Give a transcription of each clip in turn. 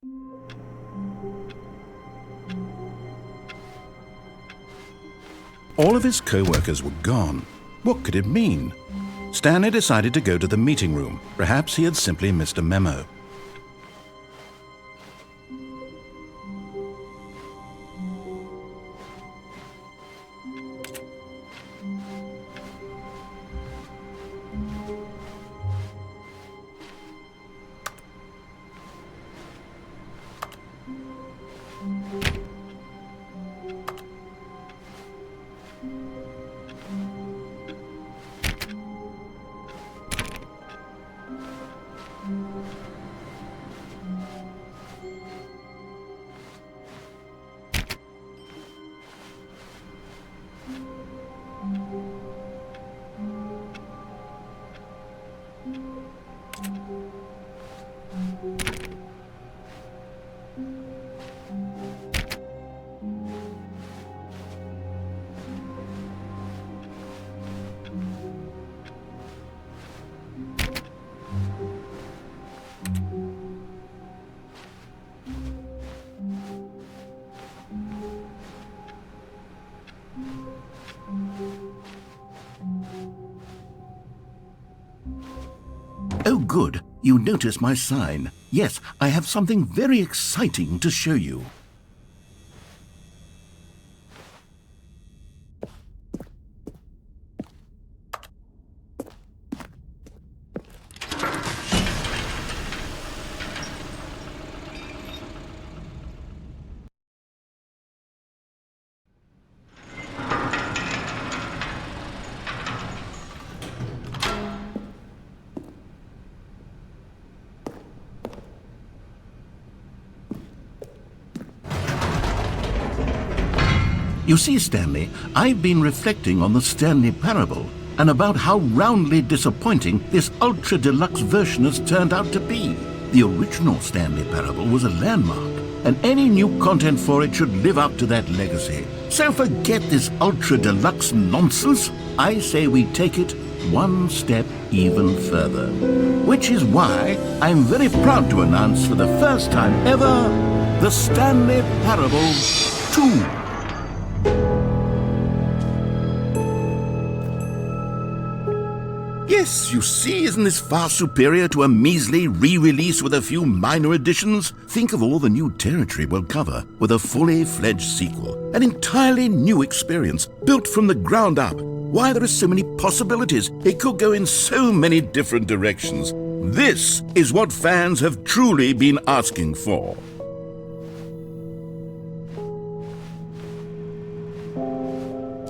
All of his co-workers were gone. What could it mean? Stanley decided to go to the meeting room. Perhaps he had simply missed a memo. Oh, good. You notice my sign. Yes, I have something very exciting to show you. You see, Stanley, I've been reflecting on the Stanley Parable and about how roundly disappointing this ultra deluxe version has turned out to be. The original Stanley Parable was a landmark, and any new content for it should live up to that legacy. So forget this ultra deluxe nonsense. I say we take it one step even further. Which is why I'm very proud to announce for the first time ever, the Stanley Parable 2. Yes, you see, isn't this far superior to a measly re-release with a few minor additions? Think of all the new territory we'll cover with a fully fledged sequel. An entirely new experience, built from the ground up. Why, there are so many possibilities. It could go in so many different directions. This is what fans have truly been asking for.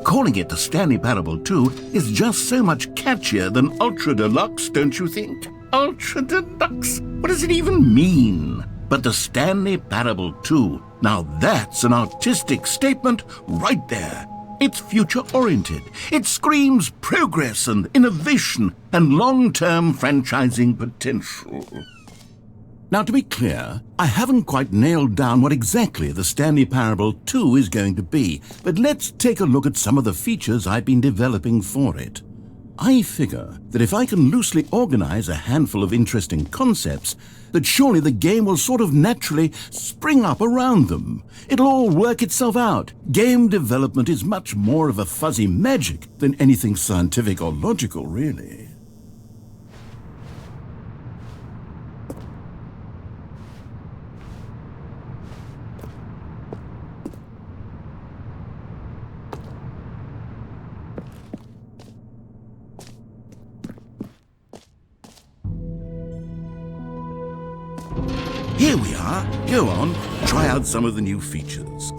Calling it the Stanley Parable 2 is just so much catchier than Ultra Deluxe, don't you think? Ultra Deluxe? What does it even mean? But the Stanley Parable 2, now that's an artistic statement right there. It's future-oriented. It screams progress and innovation and long-term franchising potential. Now, to be clear, I haven't quite nailed down what exactly the Stanley Parable 2 is going to be, but let's take a look at some of the features I've been developing for it. I figure that if I can loosely organize a handful of interesting concepts, that surely the game will sort of naturally spring up around them. It'll all work itself out. Game development is much more of a fuzzy magic than anything scientific or logical, really. Here we are. Go on, try out some of the new features.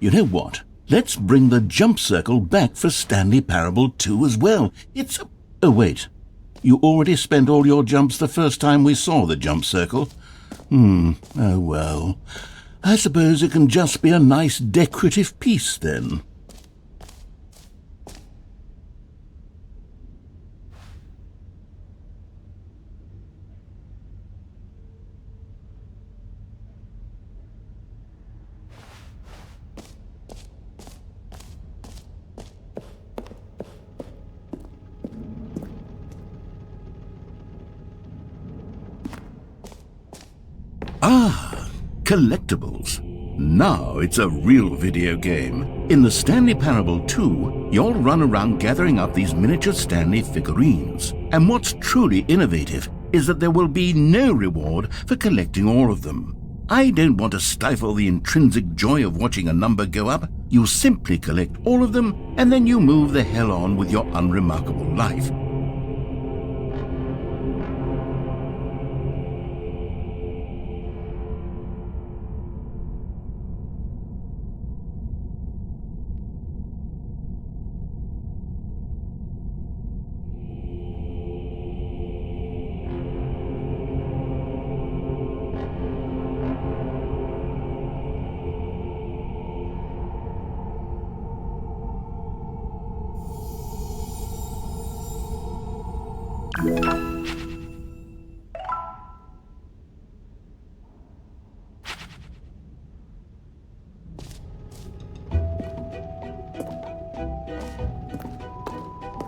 You know what? Let's bring the jump circle back for Stanley Parable 2 as well. It's a... Oh, wait. You already spent all your jumps the first time we saw the jump circle? Oh well. I suppose it can just be a nice decorative piece then. Ah, collectibles. Now it's a real video game. In the Stanley Parable 2, you'll run around gathering up these miniature Stanley figurines. And what's truly innovative is that there will be no reward for collecting all of them. I don't want to stifle the intrinsic joy of watching a number go up. You simply collect all of them, and then you move the hell on with your unremarkable life.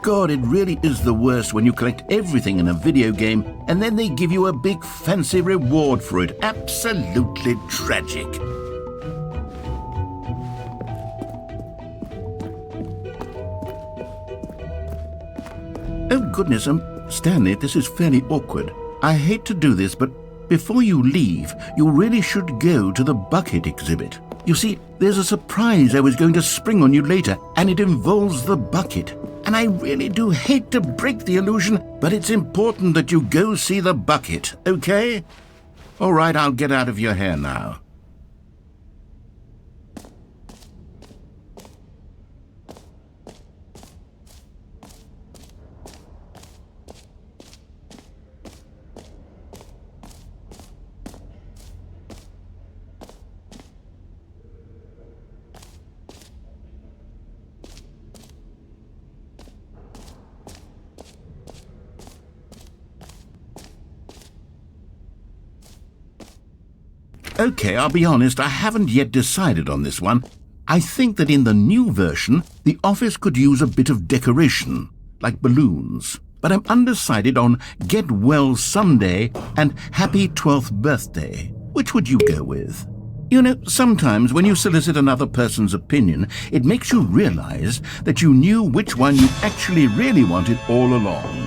God, it really is the worst when you collect everything in a video game and then they give you a big fancy reward for it. Absolutely tragic. Oh goodness, Stanley, this is fairly awkward. I hate to do this, but before you leave, you really should go to the bucket exhibit. You see, there's a surprise I was going to spring on you later, and it involves the bucket. And I really do hate to break the illusion, but it's important that you go see the bucket, okay? All right, I'll get out of your hair now. Okay, I'll be honest, I haven't yet decided on this one. I think that in the new version, the office could use a bit of decoration, like balloons. But I'm undecided on Get Well Someday and Happy 12th Birthday. Which would you go with? You know, sometimes when you solicit another person's opinion, it makes you realize that you knew which one you actually really wanted all along.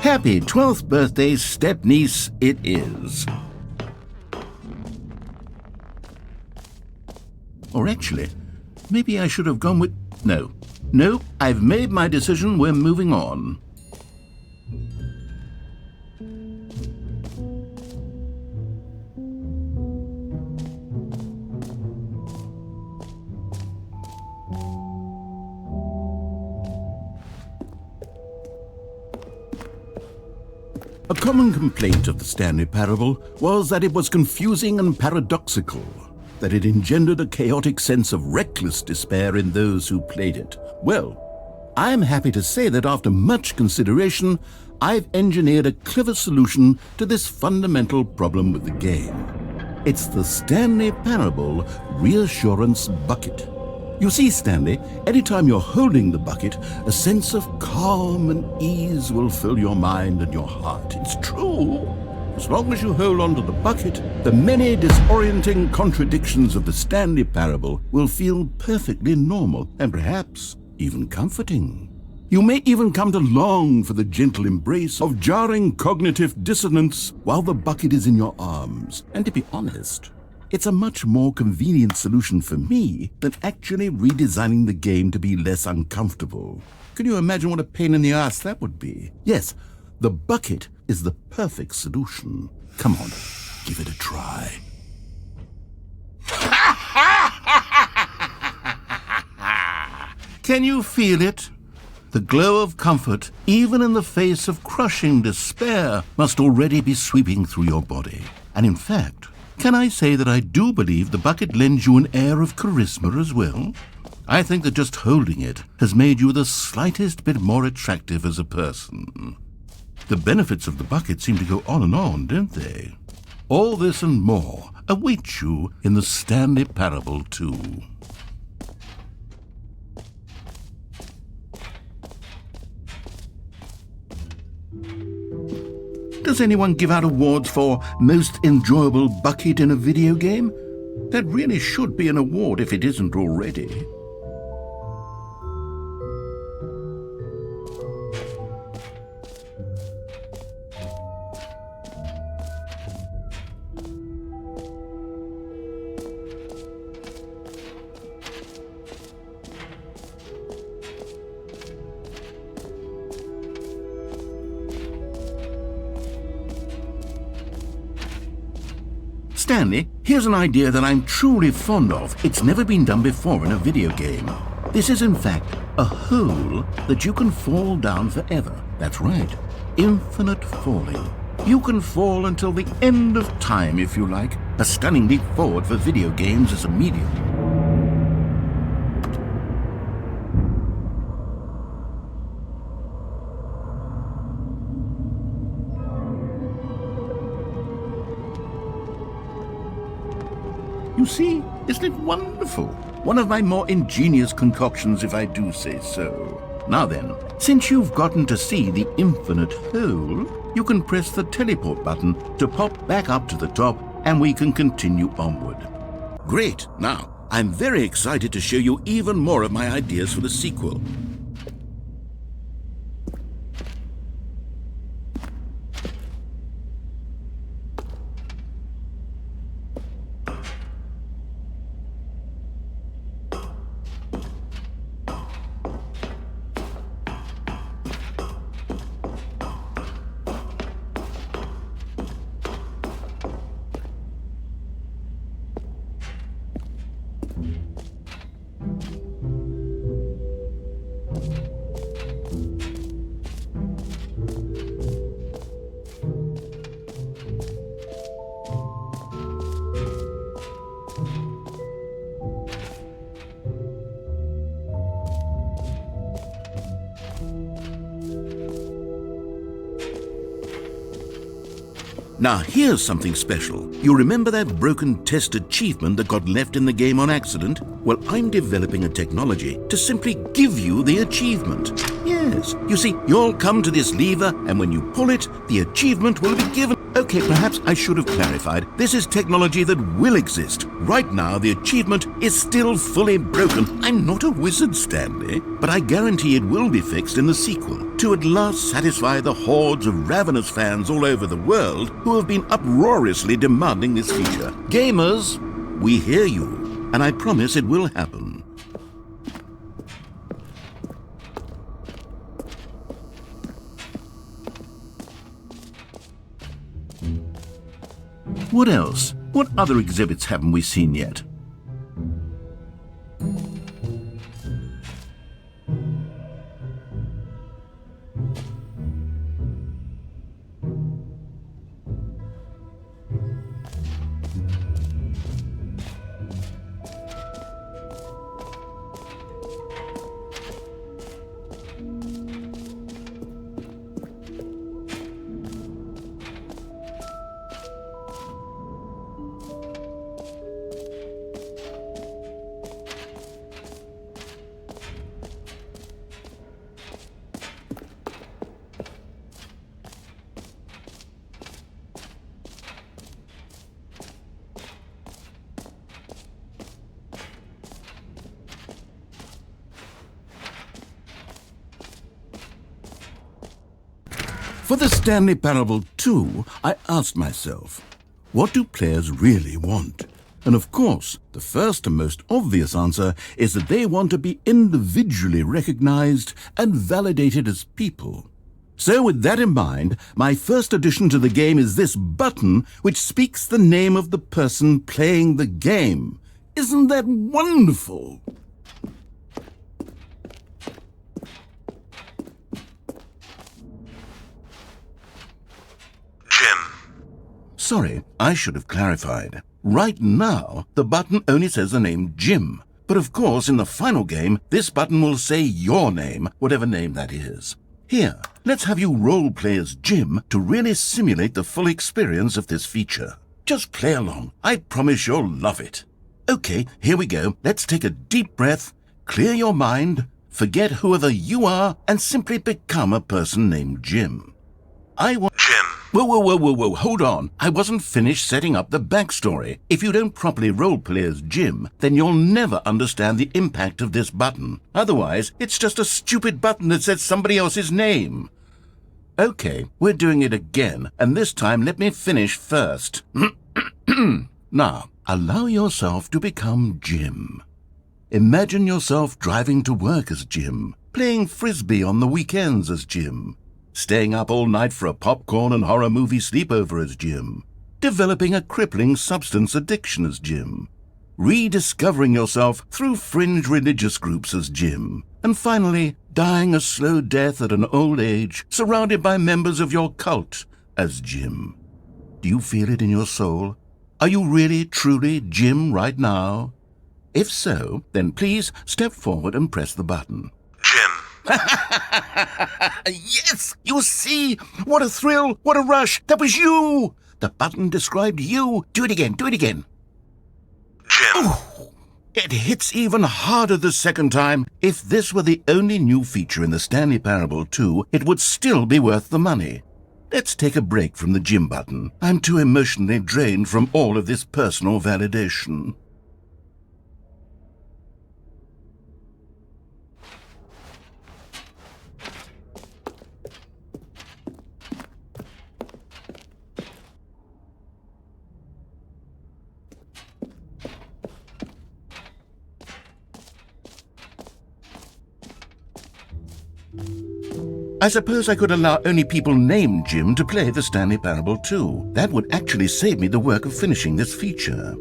Happy 12th birthday, step-niece, it is. Or actually, maybe I should have gone with... No, I've made my decision, we're moving on. A common complaint of the Stanley Parable was that it was confusing and paradoxical, that it engendered a chaotic sense of reckless despair in those who played it. Well, I'm happy to say that after much consideration, I've engineered a clever solution to this fundamental problem with the game. It's the Stanley Parable Reassurance Bucket. You see, Stanley, anytime you're holding the bucket, a sense of calm and ease will fill your mind and your heart. It's true. As long as you hold on to the bucket, the many disorienting contradictions of the Stanley Parable will feel perfectly normal and perhaps even comforting. You may even come to long for the gentle embrace of jarring cognitive dissonance while the bucket is in your arms. And to be honest, it's a much more convenient solution for me than actually redesigning the game to be less uncomfortable. Can you imagine what a pain in the ass that would be? Yes, the bucket is the perfect solution. Come on, give it a try. Can you feel it? The glow of comfort, even in the face of crushing despair, must already be sweeping through your body. And in fact, can I say that I do believe the bucket lends you an air of charisma as well? I think that just holding it has made you the slightest bit more attractive as a person. The benefits of the bucket seem to go on, don't they? All this and more await you in the Stanley Parable 2. Does anyone give out awards for most enjoyable bucket in a video game? That really should be an award if it isn't already. Stanley, here's an idea that I'm truly fond of. It's never been done before in a video game. This is in fact a hole that you can fall down forever. That's right, infinite falling. You can fall until the end of time if you like. A stunning leap forward for video games as a medium. You see, isn't it wonderful? One of my more ingenious concoctions, if I do say so. Now then, since you've gotten to see the infinite hole, you can press the teleport button to pop back up to the top, and we can continue onward. Great! Now, I'm very excited to show you even more of my ideas for the sequel. Now here's something special. You remember that broken test achievement that got left in the game on accident? Well, I'm developing a technology to simply give you the achievement. Yes, you see, you'll come to this lever, and when you pull it, the achievement will be given. Okay, perhaps I should have clarified. This is technology that will exist. Right now, the achievement is still fully broken. I'm not a wizard, Stanley, but I guarantee it will be fixed in the sequel to at last satisfy the hordes of ravenous fans all over the world who have been uproariously demanding this feature. Gamers, we hear you, and I promise it will happen. What else? What other exhibits haven't we seen yet? For the Stanley Parable 2, I asked myself, what do players really want? And of course, the first and most obvious answer is that they want to be individually recognized and validated as people. So with that in mind, my first addition to the game is this button which speaks the name of the person playing the game. Isn't that wonderful? Sorry, I should have clarified. Right now, the button only says the name Jim. But of course, in the final game, this button will say your name, whatever name that is. Here, let's have you role-play as Jim to really simulate the full experience of this feature. Just play along. I promise you'll love it. Okay, here we go. Let's take a deep breath, clear your mind, forget whoever you are, and simply become a person named Jim. Jim. Whoa, hold on. I wasn't finished setting up the backstory. If you don't properly roleplay as Jim, then you'll never understand the impact of this button. Otherwise, it's just a stupid button that says somebody else's name. Okay, we're doing it again, and this time let me finish first. Now, allow yourself to become Jim. Imagine yourself driving to work as Jim, playing frisbee on the weekends as Jim, staying up all night for a popcorn and horror movie sleepover as Jim, developing a crippling substance addiction as Jim, rediscovering yourself through fringe religious groups as Jim, and finally dying a slow death at an old age surrounded by members of your cult as Jim. Do you feel it in your soul? Are you really, truly Jim right now? If so, then please step forward and press the button. Jim. Yes! You see? What a thrill! What a rush! That was you! The button described you. Do it again. Jim. Oh, it hits even harder the second time. If this were the only new feature in the Stanley Parable 2, it would still be worth the money. Let's take a break from the Jim button. I'm too emotionally drained from all of this personal validation. I suppose I could allow only people named Jim to play the Stanley Parable 2. That would actually save me the work of finishing this feature.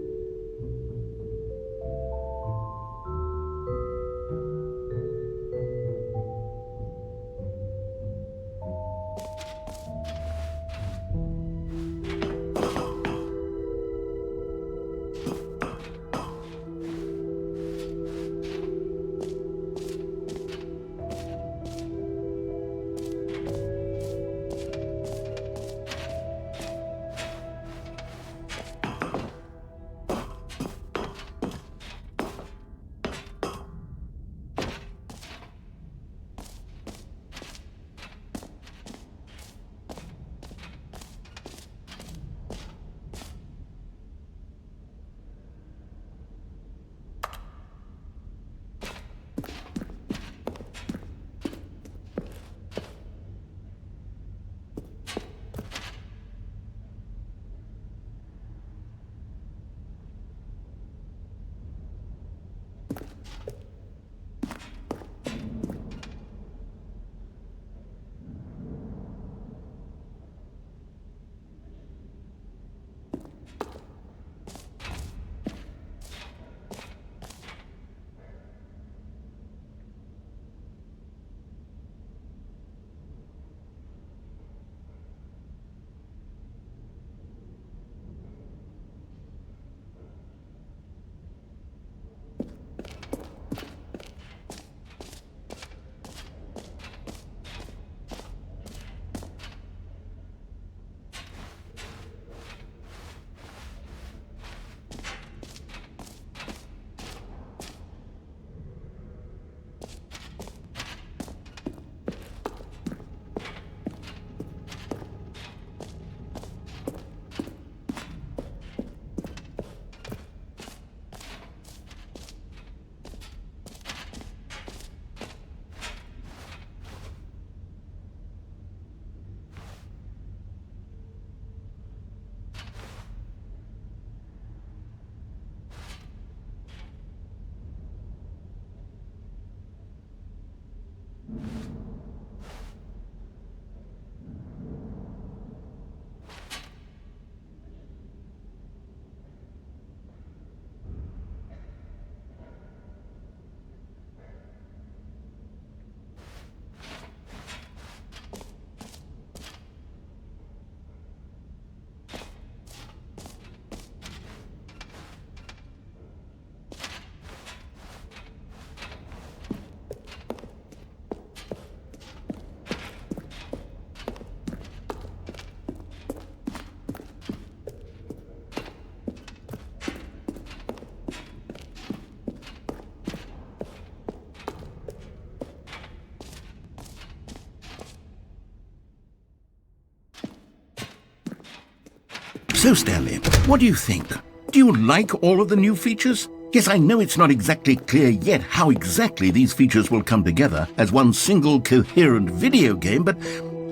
So, Stanley, what do you think? Do you like all of the new features? Yes, I know it's not exactly clear yet how exactly these features will come together as one single coherent video game, but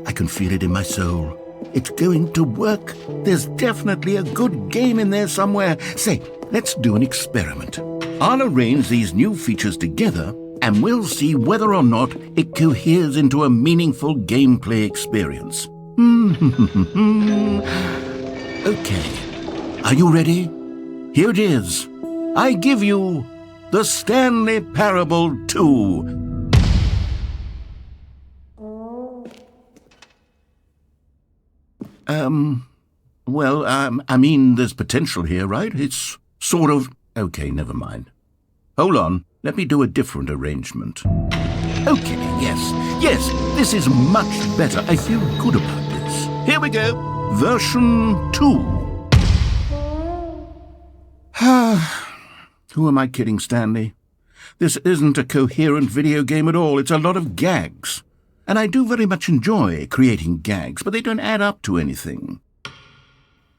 I can feel it in my soul. It's going to work. There's definitely a good game in there somewhere. Say, let's do an experiment. I'll arrange these new features together, and we'll see whether or not it coheres into a meaningful gameplay experience. Okay, are you ready? Here it is. I give you the Stanley Parable 2. I mean, there's potential here, right? It's sort of... Okay, never mind. Hold on, let me do a different arrangement. Okay, yes, this is much better. I feel good about this. Here we go. Version 2. Who am I kidding, Stanley? This isn't a coherent video game at all. It's a lot of gags. And I do very much enjoy creating gags, but they don't add up to anything.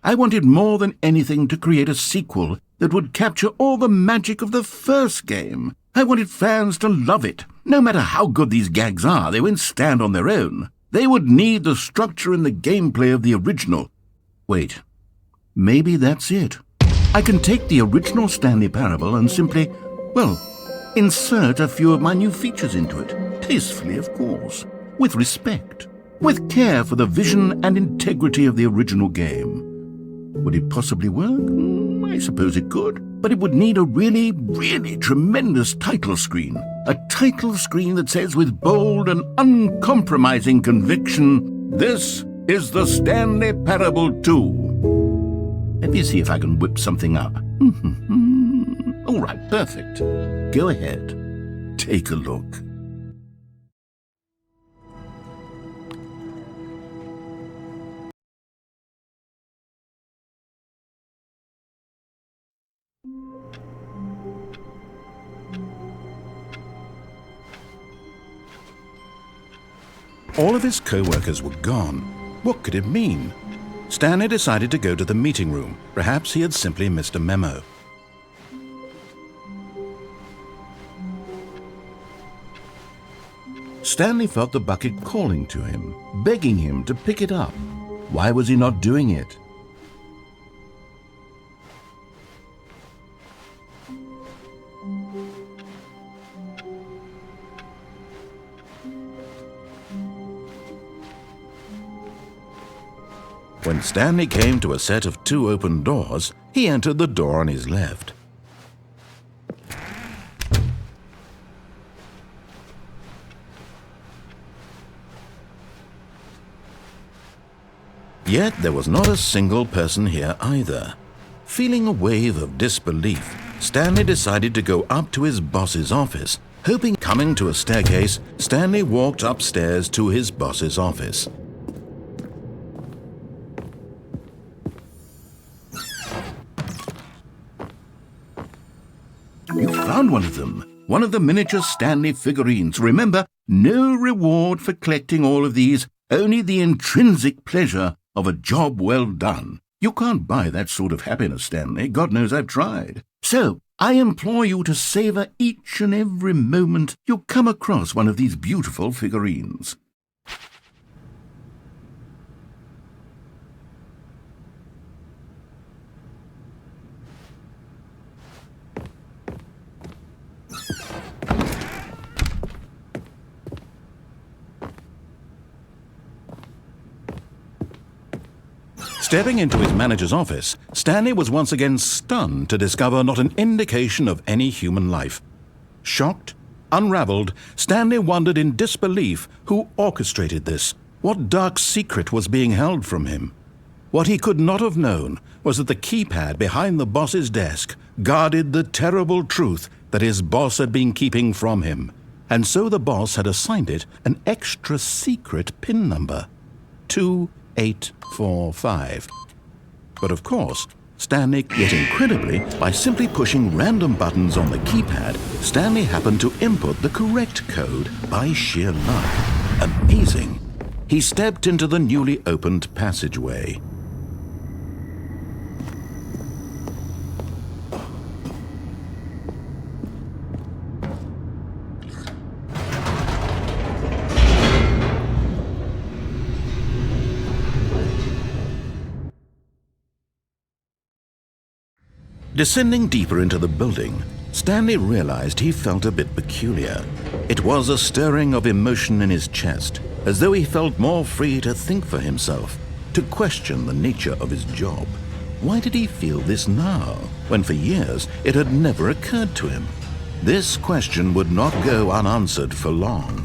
I wanted more than anything to create a sequel that would capture all the magic of the first game. I wanted fans to love it. No matter how good these gags are, they won't stand on their own. They would need the structure and the gameplay of the original. Wait, maybe that's it. I can take the original Stanley Parable and simply, insert a few of my new features into it. Tastefully, of course. With respect. With care for the vision and integrity of the original game. Would it possibly work? I suppose it could. But it would need a really, really tremendous title screen. A title screen that says with bold and uncompromising conviction, "This is the Stanley Parable 2. Let me see if I can whip something up. All right, perfect. Go ahead. Take a look. All of his co-workers were gone. What could it mean? Stanley decided to go to the meeting room. Perhaps he had simply missed a memo. Stanley felt the bucket calling to him, begging him to pick it up. Why was he not doing it? When Stanley came to a set of 2 open doors, he entered the door on his left. Yet there was not a single person here either. Feeling a wave of disbelief, Stanley decided to go up to his boss's office. Coming to a staircase, Stanley walked upstairs to his boss's office. You found one of them. One of the miniature Stanley figurines. Remember, no reward for collecting all of these, only the intrinsic pleasure of a job well done. You can't buy that sort of happiness, Stanley. God knows I've tried. So, I implore you to savor each and every moment you come across one of these beautiful figurines. Stepping into his manager's office, Stanley was once again stunned to discover not an indication of any human life. Shocked, unraveled, Stanley wondered in disbelief who orchestrated this. What dark secret was being held from him? What he could not have known was that the keypad behind the boss's desk guarded the terrible truth that his boss had been keeping from him. And so the boss had assigned it an extra secret PIN number. 2845. But of course, Stanley, yet incredibly, by simply pushing random buttons on the keypad, Stanley happened to input the correct code by sheer luck. Amazing. He stepped into the newly opened passageway. Descending deeper into the building, Stanley realized he felt a bit peculiar. It was a stirring of emotion in his chest, as though he felt more free to think for himself, to question the nature of his job. Why did he feel this now, when for years it had never occurred to him? This question would not go unanswered for long.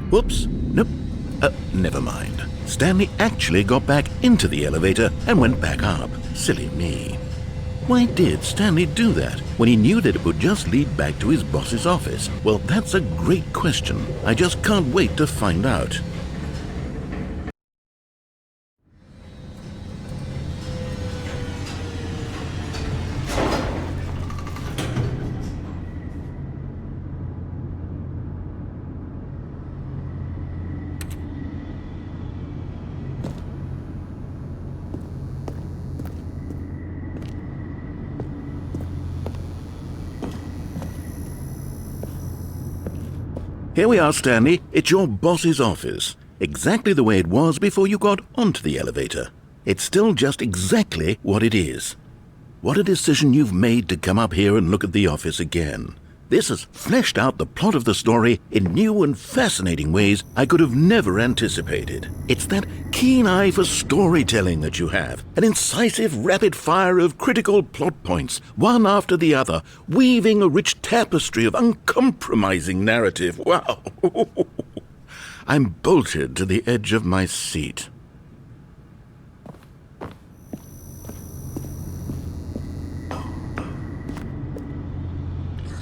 Whoops, nope, never mind. Stanley actually got back into the elevator and went back up. Silly me. Why did Stanley do that when he knew that it would just lead back to his boss's office? Well, that's a great question. I just can't wait to find out. Here we are, Stanley. It's your boss's office. Exactly the way it was before you got onto the elevator. It's still just exactly what it is. What a decision you've made to come up here and look at the office again. This has fleshed out the plot of the story in new and fascinating ways I could have never anticipated. It's that keen eye for storytelling that you have, an incisive rapid fire of critical plot points, one after the other, weaving a rich tapestry of uncompromising narrative. Wow! I'm bolted to the edge of my seat.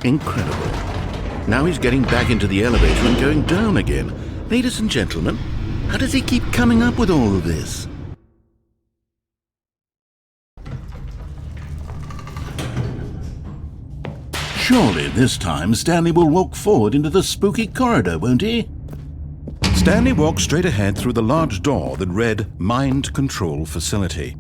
Incredible. Now he's getting back into the elevator and going down again. Ladies and gentlemen, how does he keep coming up with all of this? Surely this time Stanley will walk forward into the spooky corridor, won't he? Stanley walked straight ahead through the large door that read Mind Control Facility.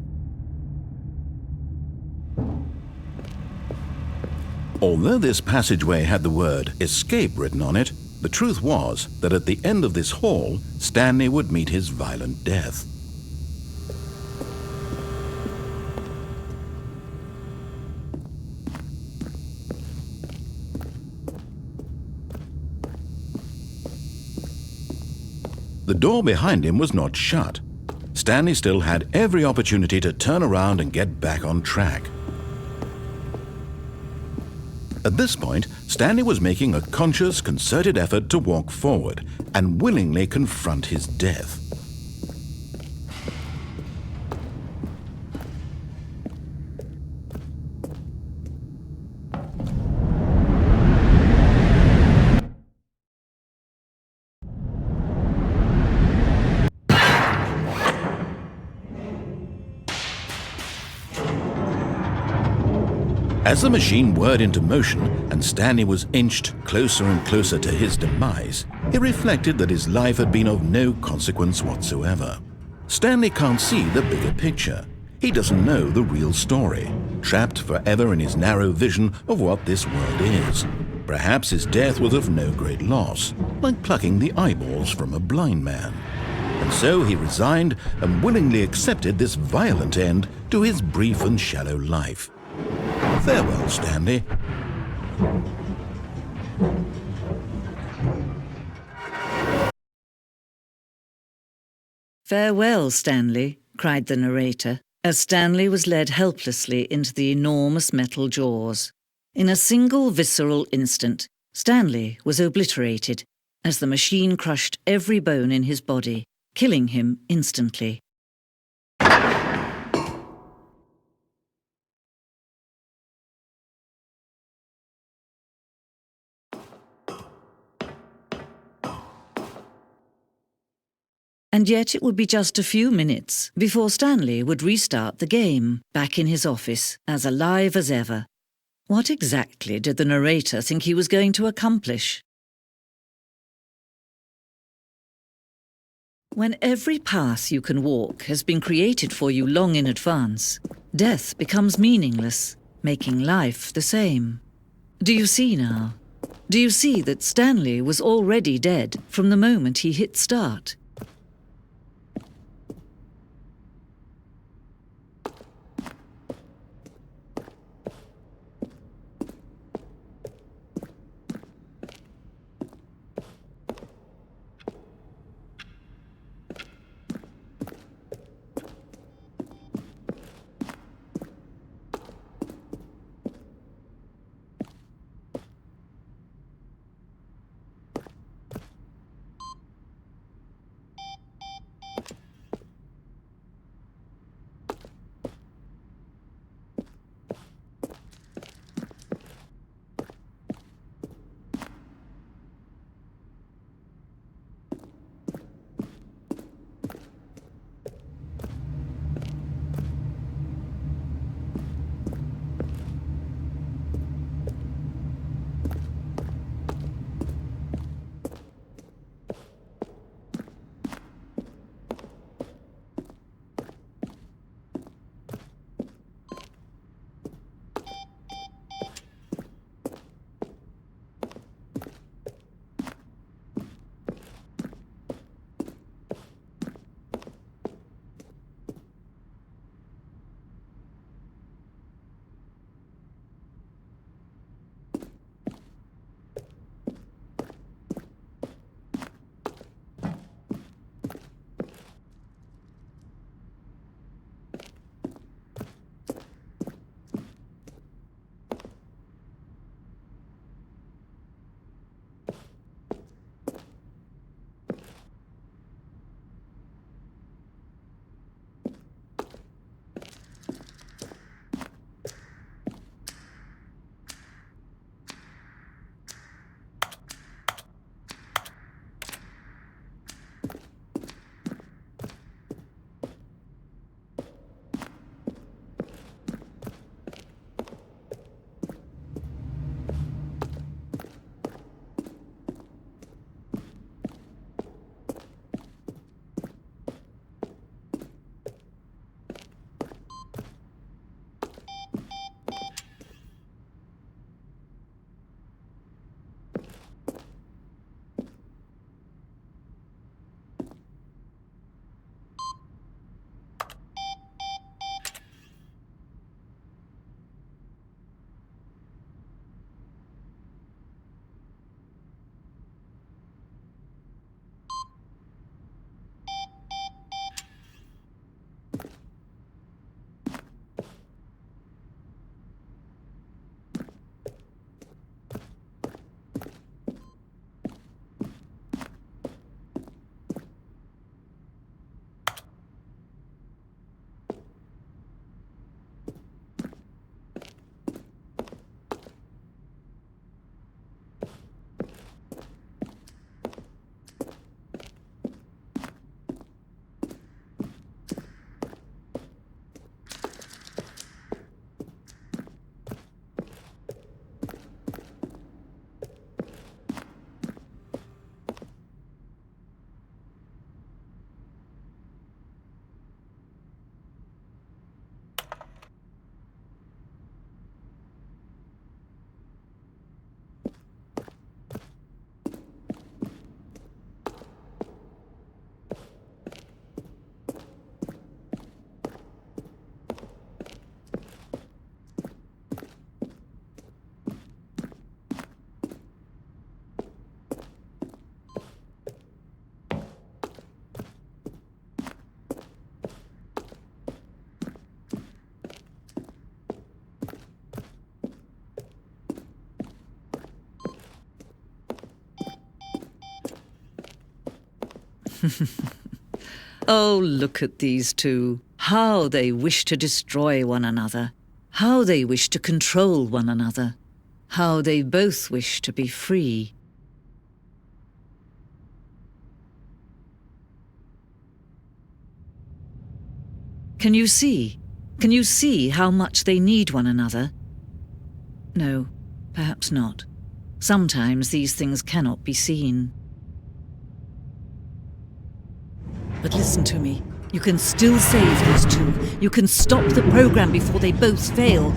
Although this passageway had the word escape written on it, the truth was that at the end of this hall, Stanley would meet his violent death. The door behind him was not shut. Stanley still had every opportunity to turn around and get back on track. At this point, Stanley was making a conscious, concerted effort to walk forward and willingly confront his death. As the machine whirred into motion and Stanley was inched closer and closer to his demise, he reflected that his life had been of no consequence whatsoever. Stanley can't see the bigger picture. He doesn't know the real story, trapped forever in his narrow vision of what this world is. Perhaps his death was of no great loss, like plucking the eyeballs from a blind man. And so he resigned and willingly accepted this violent end to his brief and shallow life. Farewell, Stanley. "Farewell, Stanley," cried the narrator, as Stanley was led helplessly into the enormous metal jaws. In a single visceral instant, Stanley was obliterated as the machine crushed every bone in his body, killing him instantly. And yet it would be just a few minutes before Stanley would restart the game, back in his office, as alive as ever. What exactly did the narrator think he was going to accomplish? When every path you can walk has been created for you long in advance, death becomes meaningless, making life the same. Do you see now? Do you see that Stanley was already dead from the moment he hit start? Oh, look at these two. How they wish to destroy one another. How they wish to control one another. How they both wish to be free. Can you see? Can you see how much they need one another? No, perhaps not. Sometimes these things cannot be seen. But listen to me. You can still save these two. You can stop the program before they both fail.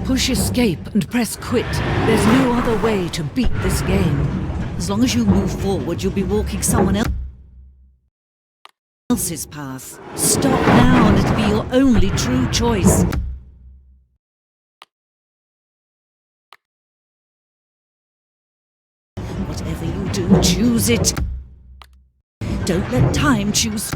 Push escape and press quit. There's no other way to beat this game. As long as you move forward, you'll be walking someone else's path. Stop now and it'll be your only true choice. Whatever you do, choose it. Don't let time choose.